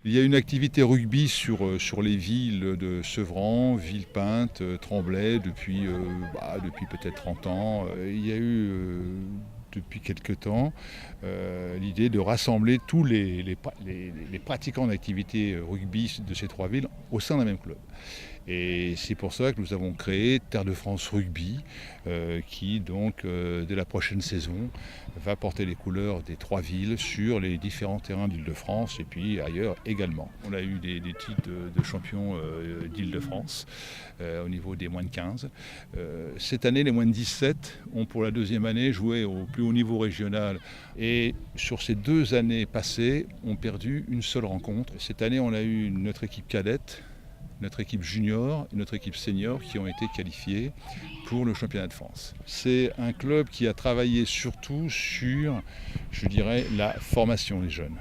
Il y a une activité rugby sur les villes de Sevran, Villepinte, Tremblay depuis peut-être 30 ans. Il y a eu depuis quelque temps l'idée de rassembler tous les pratiquants d'activité rugby de ces trois villes au sein d'un même club. Et c'est pour ça que nous avons créé Terre de France Rugby, qui donc, dès la prochaine saison, va porter les couleurs des trois villes sur les différents terrains d'Île-de-France et puis ailleurs également. On a eu des titres de champions d'Île-de-France au niveau des moins de 15. Cette année, les moins de 17 ont pour la deuxième année joué au plus haut niveau régional. Et sur ces 2 années passées, ont perdu une seule rencontre. Cette année, on a eu notre équipe cadette, notre équipe junior et notre équipe senior qui ont été qualifiés pour le championnat de France. C'est un club qui a travaillé surtout sur, je dirais, la formation des jeunes.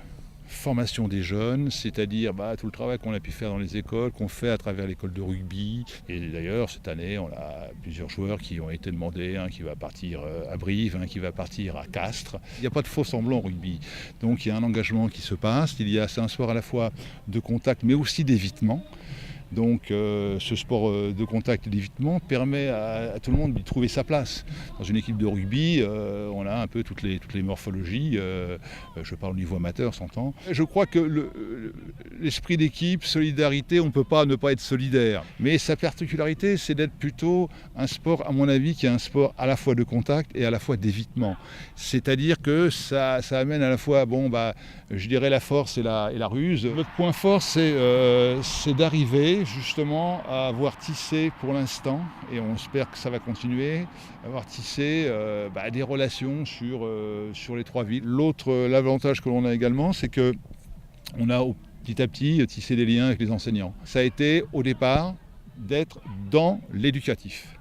Formation des jeunes, c'est-à-dire tout le travail qu'on a pu faire dans les écoles, qu'on fait à travers l'école de rugby. Et d'ailleurs, cette année, on a plusieurs joueurs qui ont été demandés, un qui va partir à Brive, un qui va partir à Castres. Il n'y a pas de faux semblant au rugby. Donc il y a un engagement qui se passe. C'est un sport à la fois de contact, mais aussi d'évitement. Donc ce sport de contact et d'évitement permet à tout le monde de trouver sa place. Dans une équipe de rugby, on a un peu toutes les morphologies, je parle au niveau amateur, s'entend. Je crois que l'esprit d'équipe, solidarité, on ne peut pas ne pas être solidaire. Mais sa particularité, c'est d'être plutôt un sport, à mon avis, qui est un sport à la fois de contact et à la fois d'évitement. C'est-à-dire que ça amène à la fois, je dirais la force et la ruse. Notre point fort, c'est d'arriver justement à avoir tissé pour l'instant, et on espère que ça va continuer, avoir tissé des relations sur les trois villes. L'avantage que l'on a également, c'est qu'on a petit à petit tissé des liens avec les enseignants. Ça a été au départ d'être dans l'éducatif.